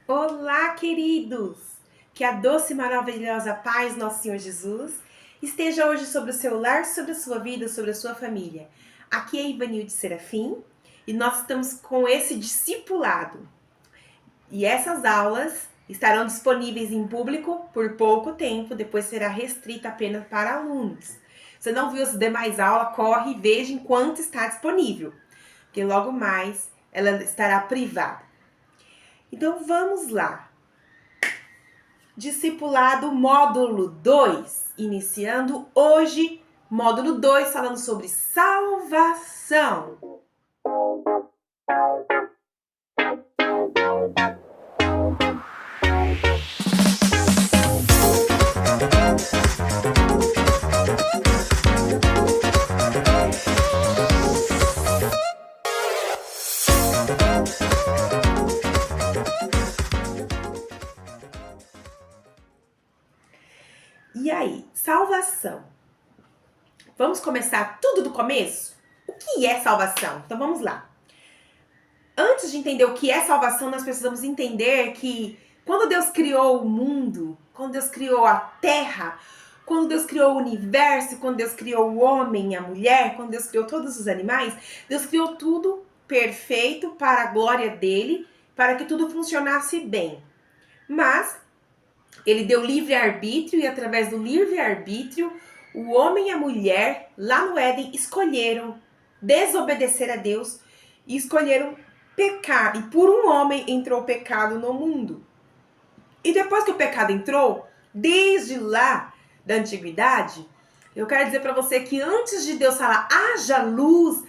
Olá, queridos! Que a doce e maravilhosa paz, nosso Senhor Jesus, esteja hoje sobre o seu lar, sobre a sua vida, sobre a sua família. Aqui é Ivanilde Serafim e nós estamos com esse discipulado. E essas aulas estarão disponíveis em público por pouco tempo, depois será restrita apenas para alunos. Se não viu as demais aulas, corre e veja enquanto está disponível, porque logo mais ela estará privada. Então vamos lá. Discipulado módulo 2, iniciando hoje, módulo 2, falando sobre salvação. E aí, salvação. Vamos começar tudo do começo? O que é salvação? Então vamos lá. Antes de entender o que é salvação, nós precisamos entender que quando Deus criou o mundo, quando Deus criou a terra, quando Deus criou o universo, quando Deus criou o homem e a mulher, quando Deus criou todos os animais, Deus criou tudo perfeito para a glória dele, para que tudo funcionasse bem. Mas ele deu livre-arbítrio e através do livre-arbítrio, o homem e a mulher lá no Éden escolheram desobedecer a Deus e escolheram pecar. E por um homem entrou o pecado no mundo. E depois que o pecado entrou, desde lá da antiguidade, eu quero dizer para você que antes de Deus falar haja luz,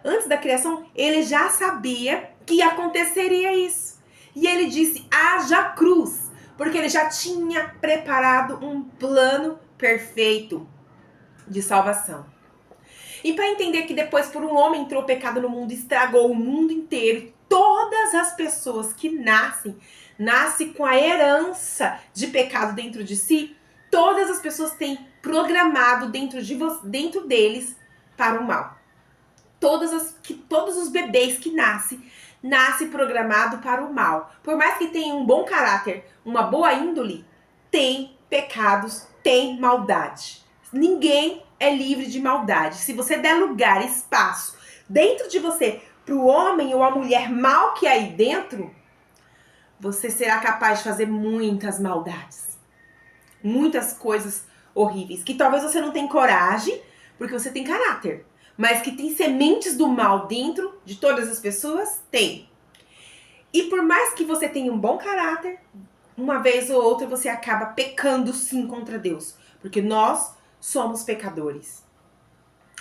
antes da criação, ele já sabia que aconteceria isso. E ele disse haja cruz, porque ele já tinha preparado um plano perfeito de salvação. E para entender que depois por um homem entrou o pecado no mundo, estragou o mundo inteiro, todas as pessoas que nascem com a herança de pecado dentro de si, todas as pessoas têm programado dentro deles para o mal. Todos os bebês que nasce programado para o mal. Por mais que tenha um bom caráter, uma boa índole, tem pecados, tem maldade. Ninguém é livre de maldade. Se você der lugar, espaço dentro de você para o homem ou a mulher mal que é aí dentro, você será capaz de fazer muitas maldades. Muitas coisas horríveis. Que talvez você não tenha coragem, porque você tem caráter. Mas que tem sementes do mal dentro de todas as pessoas, tem. E por mais que você tenha um bom caráter, uma vez ou outra você acaba pecando sim contra Deus. Porque nós somos pecadores.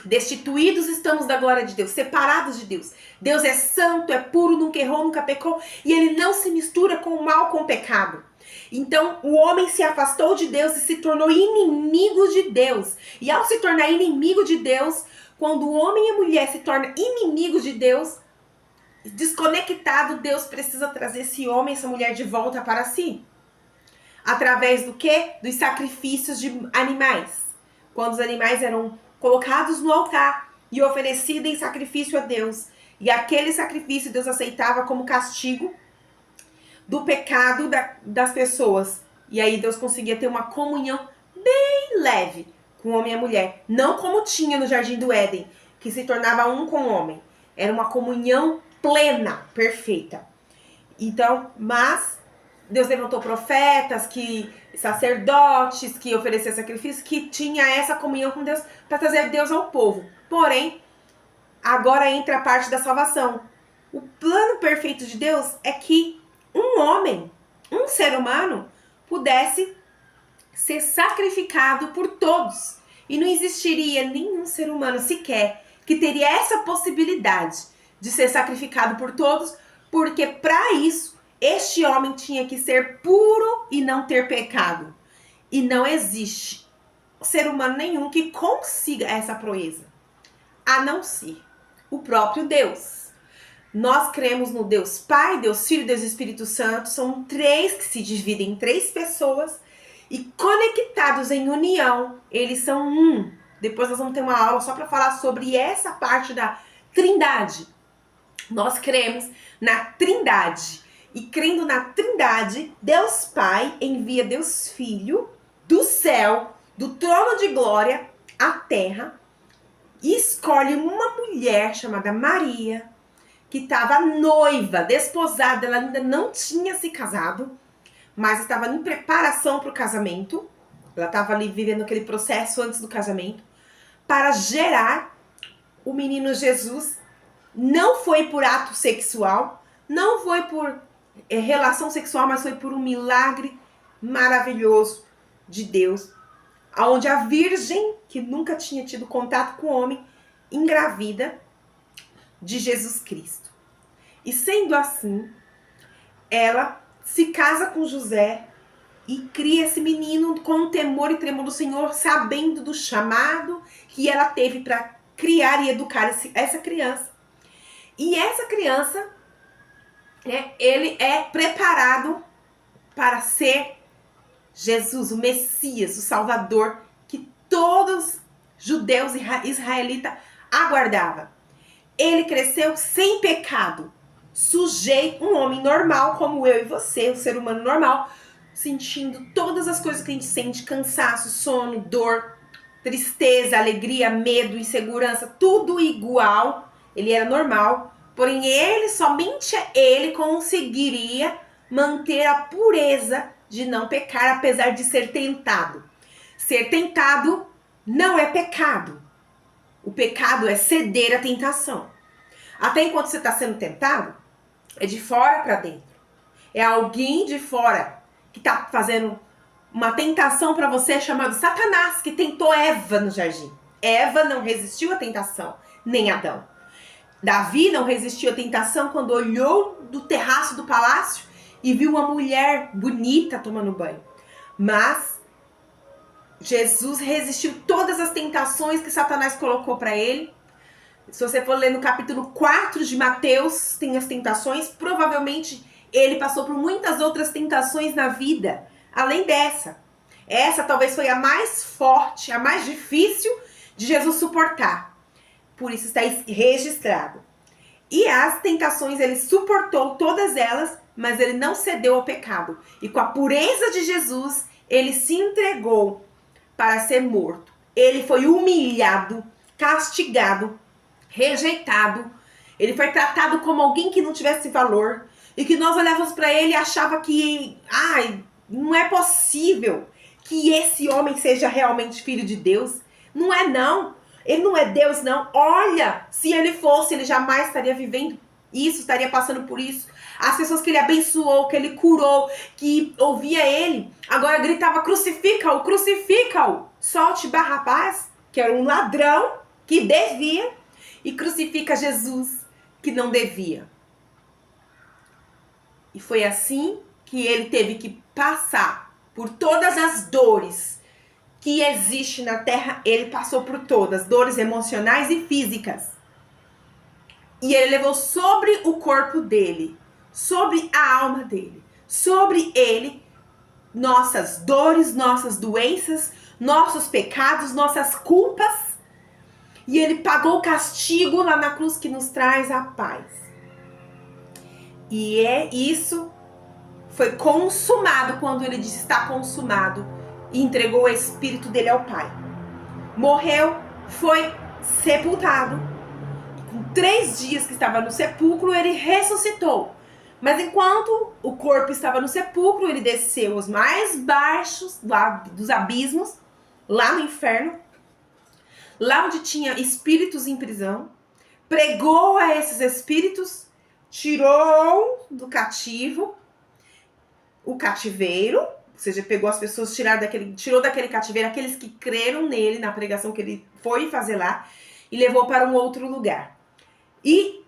Destituídos estamos da glória de Deus, separados de Deus. Deus é santo, é puro, nunca errou, nunca pecou. E ele não se mistura com o mal, com o pecado. Então o homem se afastou de Deus e se tornou inimigo de Deus. E ao se tornar inimigo de Deus, quando o homem e a mulher se tornam inimigos de Deus, desconectado, Deus precisa trazer esse homem e essa mulher de volta para si. Através do quê? Dos sacrifícios de animais. Quando os animais eram colocados no altar e oferecidos em sacrifício a Deus. E aquele sacrifício Deus aceitava como castigo do pecado das pessoas. E aí Deus conseguia ter uma comunhão bem leve com o homem e a mulher. Não como tinha no Jardim do Éden, que se tornava um com o homem. Era uma comunhão plena, perfeita. Então, mas Deus levantou profetas, sacerdotes que ofereciam sacrifício, que tinha essa comunhão com Deus para trazer Deus ao povo. Porém, agora entra a parte da salvação. O plano perfeito de Deus é que um homem, um ser humano, pudesse ser sacrificado por todos. E não existiria nenhum ser humano sequer que teria essa possibilidade de ser sacrificado por todos, porque para isso, este homem tinha que ser puro e não ter pecado. E não existe ser humano nenhum que consiga essa proeza, a não ser o próprio Deus. Nós cremos no Deus Pai, Deus Filho e Deus Espírito Santo. São três que se dividem em três pessoas e conectados em união, eles são um. Depois nós vamos ter uma aula só para falar sobre essa parte da Trindade. Nós cremos na Trindade. e crendo na Trindade, Deus Pai envia Deus Filho do céu, do trono de glória, à terra, e escolhe uma mulher chamada Maria, que estava noiva, desposada, ela ainda não tinha se casado, mas estava em preparação para o casamento. Ela estava ali vivendo aquele processo antes do casamento, para gerar o menino Jesus. Não foi por ato sexual, não foi por relação sexual, mas foi por um milagre maravilhoso de Deus, onde a virgem, que nunca tinha tido contato com o homem, engravida de Jesus Cristo. E sendo assim, ela se casa com José e cria esse menino com temor e tremor do Senhor, sabendo do chamado que ela teve para criar e educar essa criança. E essa criança, né, ele é preparado para ser Jesus, o Messias, o Salvador, que todos judeus e israelitas aguardavam. Ele cresceu sem pecado, sujeito, um homem normal como eu e você, um ser humano normal, sentindo todas as coisas que a gente sente, cansaço, sono, dor, tristeza, alegria, medo, insegurança, tudo igual. Ele era normal, porém somente ele conseguiria manter a pureza de não pecar, apesar de ser tentado. Ser tentado não é pecado. O pecado é ceder à tentação. Até enquanto você está sendo tentado, é de fora para dentro. É alguém de fora que está fazendo uma tentação para você, chamado Satanás, que tentou Eva no jardim. Eva não resistiu à tentação, nem Adão. Davi não resistiu à tentação quando olhou do terraço do palácio e viu uma mulher bonita tomando banho. Mas Jesus resistiu todas as tentações que Satanás colocou para ele. Se você for ler no capítulo 4 de Mateus, tem as tentações. Provavelmente ele passou por muitas outras tentações na vida, além dessa. Essa talvez foi a mais forte, a mais difícil de Jesus suportar. Por isso está registrado. E as tentações ele suportou todas elas, mas ele não cedeu ao pecado. E com a pureza de Jesus, ele se entregou para ser morto. Ele foi humilhado, castigado, rejeitado. Ele foi tratado como alguém que não tivesse valor. E que nós olhávamos para ele e achava que, não é possível que esse homem seja realmente filho de Deus. Não é não. Ele não é Deus não. Olha, se ele fosse, ele jamais estaria vivendo isso, estaria passando por isso. As pessoas que ele abençoou, que ele curou, que ouvia ele, agora gritava: crucifica-o, crucifica-o. Solte Barrabás, que era um ladrão que devia, e crucifica Jesus, que não devia. E foi assim que ele teve que passar por todas as dores que existe na terra. Ele passou por todas, dores emocionais e físicas. E ele levou sobre o corpo dele, sobre a alma dele, sobre ele, nossas dores, nossas doenças, nossos pecados, nossas culpas. E ele pagou o castigo lá na cruz que nos traz a paz. E isso foi consumado quando ele disse: está consumado, e entregou o espírito dele ao Pai. Morreu, foi sepultado. Com 3 dias que estava no sepulcro, ele ressuscitou. Mas enquanto o corpo estava no sepulcro, ele desceu os mais baixos dos abismos, lá no inferno, lá onde tinha espíritos em prisão, pregou a esses espíritos, tirou do cativo o cativeiro, ou seja, pegou as pessoas, tirou daquele cativeiro aqueles que creram nele, na pregação que ele foi fazer lá, e levou para um outro lugar. E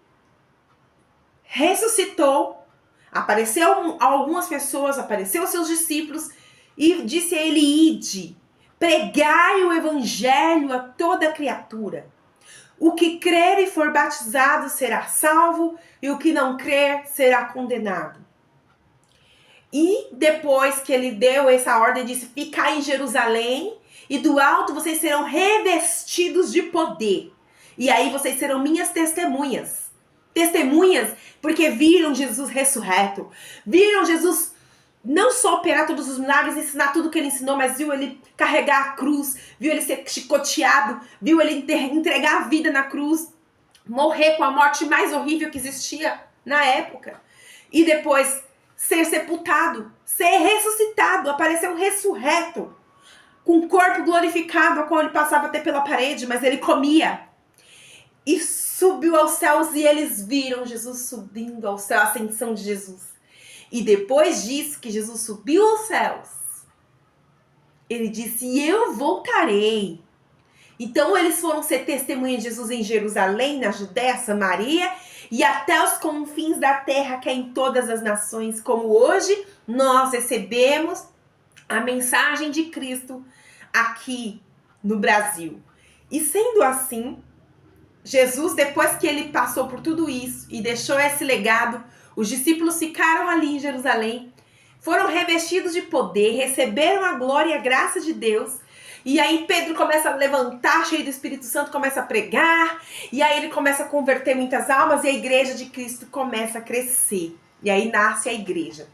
ressuscitou, apareceu a algumas pessoas, apareceu aos seus discípulos, e disse a ele: ide, pregai o evangelho a toda criatura. O que crer e for batizado será salvo, e o que não crer será condenado. E depois que ele deu essa ordem, disse: ficai em Jerusalém, e do alto vocês serão revestidos de poder. E aí vocês serão minhas testemunhas. testemunhas, porque viram Jesus ressurreto, viram Jesus não só operar todos os milagres, ensinar tudo que ele ensinou, mas viu ele carregar a cruz, viu ele ser chicoteado, viu ele entregar a vida na cruz, morrer com a morte mais horrível que existia na época. E depois ser sepultado, ser ressuscitado, aparecer um ressurreto, com o corpo glorificado, a qual ele passava até pela parede, mas ele comia. E subiu aos céus e eles viram Jesus subindo ao céu, a ascensão de Jesus. E depois disso, que Jesus subiu aos céus, ele disse, e eu voltarei. Então eles foram ser testemunha de Jesus em Jerusalém, na Judéia, Samaria, e até os confins da terra, que é em todas as nações, como hoje nós recebemos a mensagem de Cristo aqui no Brasil. E sendo assim, Jesus, depois que ele passou por tudo isso e deixou esse legado, os discípulos ficaram ali em Jerusalém, foram revestidos de poder, receberam a glória e a graça de Deus. E aí Pedro começa a levantar, cheio do Espírito Santo, começa a pregar. E aí ele começa a converter muitas almas e a igreja de Cristo começa a crescer. E aí nasce a igreja.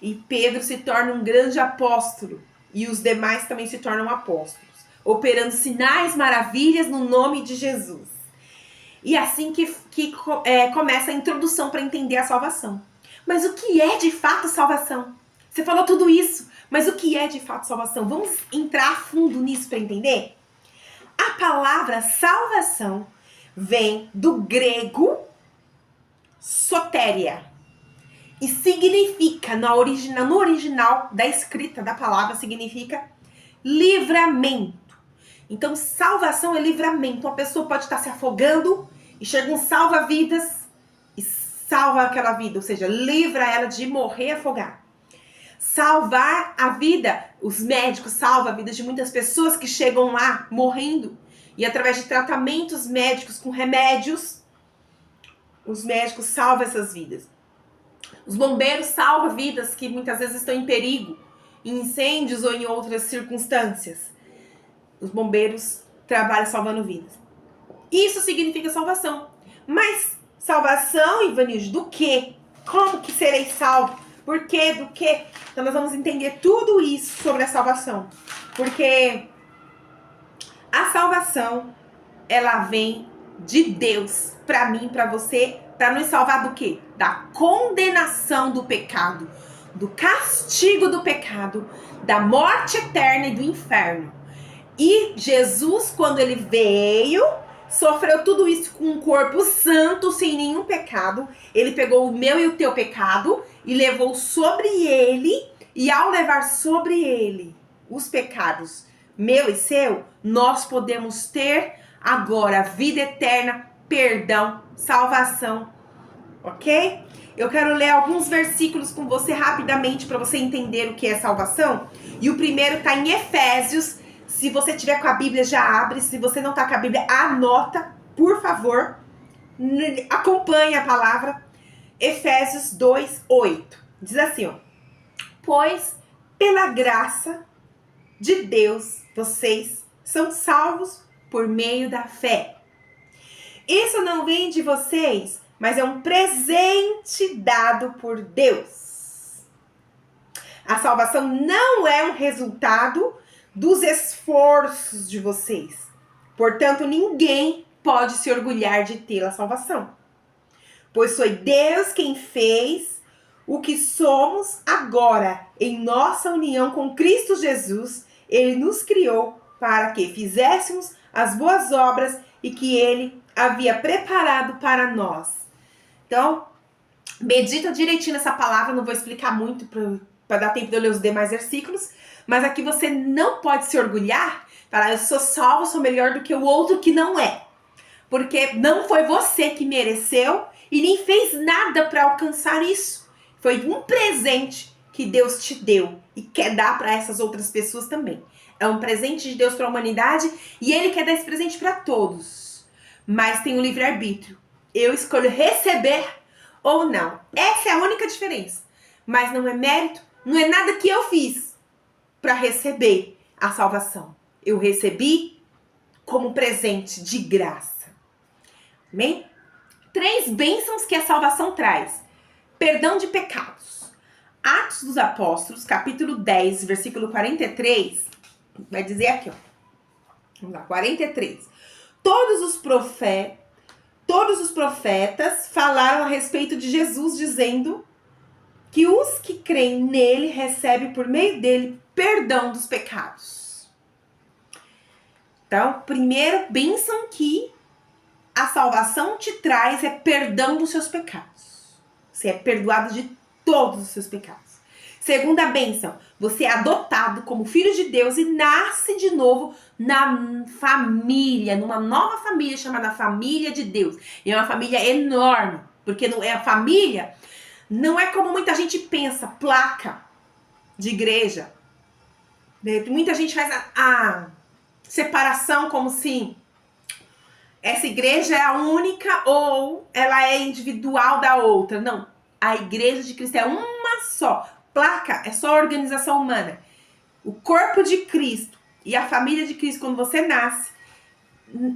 E Pedro se torna um grande apóstolo. E os demais também se tornam apóstolos, operando sinais, maravilhas no nome de Jesus. E assim que começa a introdução para entender a salvação. Mas o que é de fato salvação? Você falou tudo isso, mas o que é de fato salvação? Vamos entrar a fundo nisso para entender? A palavra salvação vem do grego sotéria. E significa, no original da escrita da palavra, significa livramento. Então, salvação é livramento. Uma pessoa pode estar se afogando e chega um salva-vidas e salva aquela vida, ou seja, livra ela de morrer afogada. Salvar a vida, os médicos salvam a vida de muitas pessoas que chegam lá morrendo. E através de tratamentos médicos com remédios, os médicos salvam essas vidas. Os bombeiros salvam vidas que muitas vezes estão em perigo, em incêndios ou em outras circunstâncias. Os bombeiros trabalham salvando vidas. Isso significa salvação. Mas salvação, Ivanilde, do quê? Como que serei salvo? Por quê? Do quê? Então nós vamos entender tudo isso sobre a salvação. Porque a salvação, ela vem de Deus para mim, para você, para nos salvar do quê? Da condenação do pecado, do castigo do pecado, da morte eterna e do inferno. E Jesus, quando ele veio, sofreu tudo isso com um corpo santo, sem nenhum pecado. Ele pegou o meu e o teu pecado e levou sobre ele. E ao levar sobre ele os pecados, meu e seu, nós podemos ter agora vida eterna, perdão, salvação. Ok? Eu quero ler alguns versículos com você rapidamente para você entender o que é salvação. E o primeiro está em Efésios. Se você tiver com a Bíblia, já abre. Se você não está com a Bíblia, anota, por favor. Acompanhe a palavra. Efésios 2:8. Diz assim, ó. Pois, pela graça de Deus, vocês são salvos por meio da fé. Isso não vem de vocês, mas é um presente dado por Deus. A salvação não é um resultado dos esforços de vocês. Portanto, ninguém pode se orgulhar de ter a salvação. Pois foi Deus quem fez o que somos agora em nossa união com Cristo Jesus. Ele nos criou para que fizéssemos as boas obras e que Ele havia preparado para nós. Então, medita direitinho nessa palavra. Não vou explicar muito para dar tempo de eu ler os demais versículos. Mas aqui você não pode se orgulhar, falar, eu sou salvo, sou melhor do que o outro que não é. Porque não foi você que mereceu e nem fez nada para alcançar isso. Foi um presente que Deus te deu e quer dar para essas outras pessoas também. É um presente de Deus para a humanidade e Ele quer dar esse presente para todos. Mas tem o livre-arbítrio. Eu escolho receber ou não. Essa é a única diferença. Mas não é mérito, não é nada que eu fiz para receber a salvação. Eu recebi como presente de graça. Amém? 3 bênçãos que a salvação traz. Perdão de pecados. Atos dos Apóstolos, capítulo 10, versículo 43, vai dizer aqui, ó. Vamos lá, 43. Todos os profetas falaram a respeito de Jesus, dizendo que os que creem nele recebem por meio dele perdão dos pecados. Então, primeiro bênção que a salvação te traz é perdão dos seus pecados. Você é perdoado de todos os seus pecados. Segunda bênção, você é adotado como filho de Deus e nasce de novo na família, numa nova família chamada família de Deus. E é uma família enorme, porque não é a família, não é como muita gente pensa, placa de igreja. Muita gente faz a separação como se essa igreja é a única ou ela é individual da outra. Não, a igreja de Cristo é uma só. Placa é só a organização humana. O corpo de Cristo e a família de Cristo, quando você nasce,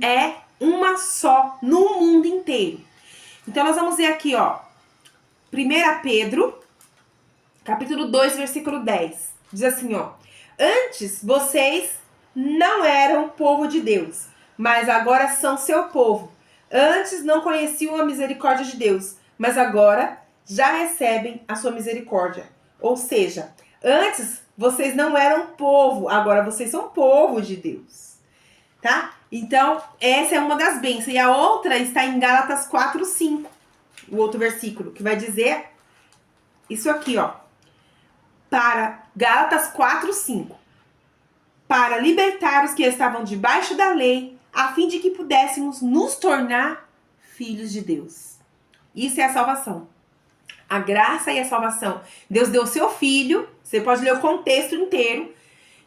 é uma só no mundo inteiro. Então, nós vamos ver aqui, ó. 1 Pedro, capítulo 2, versículo 10. Diz assim, ó. Antes, vocês não eram povo de Deus, mas agora são seu povo. Antes, não conheciam a misericórdia de Deus, mas agora já recebem a sua misericórdia. Ou seja, antes vocês não eram povo, agora vocês são povo de Deus, tá? Então, essa é uma das bênçãos. E a outra está em Gálatas 4:5, o outro versículo, que vai dizer isso aqui, ó. Para Gálatas 4:5. Para libertar os que estavam debaixo da lei, a fim de que pudéssemos nos tornar filhos de Deus. Isso é a salvação. A graça e a salvação. Deus deu o seu filho, você pode ler o contexto inteiro,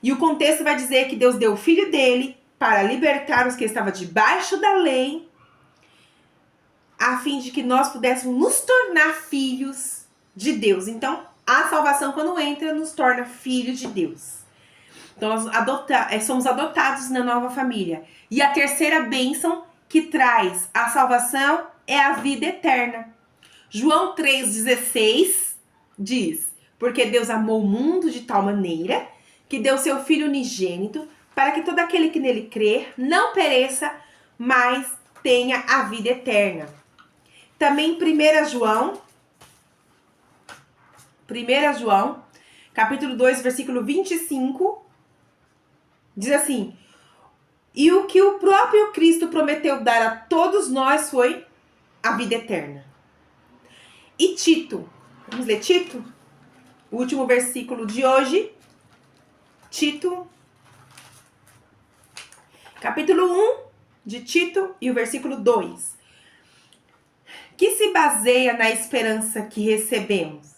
e o contexto vai dizer que Deus deu o filho dele para libertar os que estavam debaixo da lei, a fim de que nós pudéssemos nos tornar filhos de Deus. Então, a salvação, quando entra, nos torna filhos de Deus. Então, nós somos adotados na nova família. E a terceira bênção que traz a salvação é a vida eterna. João 3,16 diz: porque Deus amou o mundo de tal maneira que deu seu Filho unigênito para que todo aquele que nele crer não pereça, mas tenha a vida eterna. Também 1 João, capítulo 2, versículo 25, diz assim: e o que o próprio Cristo prometeu dar a todos nós foi a vida eterna. E Tito, vamos ler Tito? O último versículo de hoje. Tito, capítulo 1 de Tito e o versículo 2. Que se baseia na esperança que recebemos.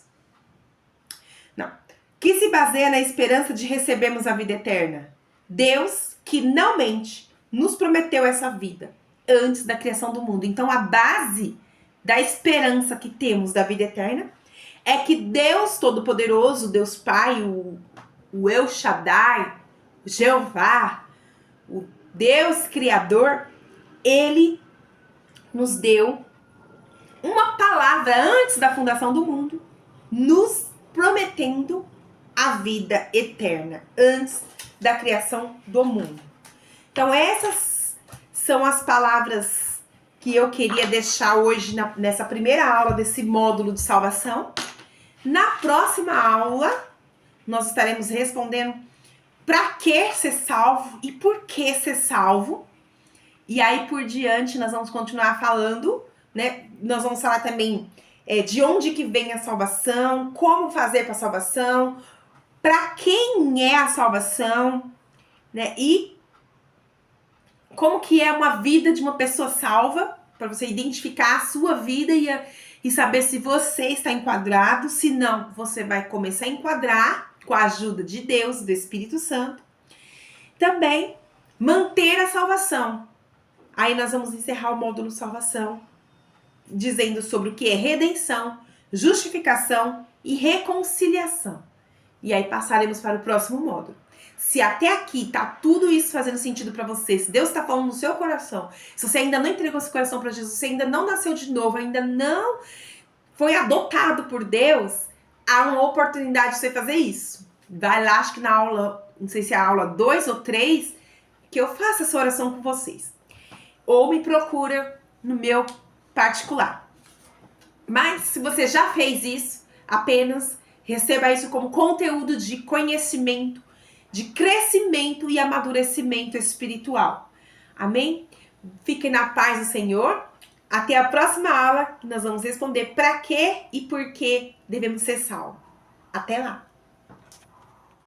Não. Que se baseia na esperança de recebermos a vida eterna. Deus, que não mente, nos prometeu essa vida antes da criação do mundo. Então, a base da esperança que temos da vida eterna é que Deus Todo-Poderoso, Deus Pai, o El Shaddai, o Jeová, o Deus Criador, Ele nos deu uma palavra antes da fundação do mundo, nos prometendo a vida eterna, antes da criação do mundo. Então, essas são as palavras que eu queria deixar hoje nessa primeira aula desse módulo de salvação. Na próxima aula, nós estaremos respondendo para que ser salvo e por que ser salvo. E aí por diante nós vamos continuar falando, né? Nós vamos falar também de onde que vem a salvação, como fazer para a salvação, para quem é a salvação, né? E como que é uma vida de uma pessoa salva, para você identificar a sua vida e saber se você está enquadrado. Se não, você vai começar a enquadrar com a ajuda de Deus, do Espírito Santo. Também manter a salvação. Aí nós vamos encerrar o módulo salvação, dizendo sobre o que é redenção, justificação e reconciliação. E aí passaremos para o próximo módulo. Se até aqui tá tudo isso fazendo sentido pra você, se Deus tá falando no seu coração, se você ainda não entregou esse coração pra Jesus, você ainda não nasceu de novo, ainda não foi adotado por Deus, há uma oportunidade de você fazer isso. Vai lá, acho que na aula, não sei se é a aula 2 ou 3, que eu faço essa oração com vocês. Ou me procura no meu particular. Mas se você já fez isso, apenas receba isso como conteúdo de conhecimento, de crescimento e amadurecimento espiritual. Amém? Fiquem na paz do Senhor. Até a próxima aula, que nós vamos responder para que e por que devemos ser salvos. Até lá!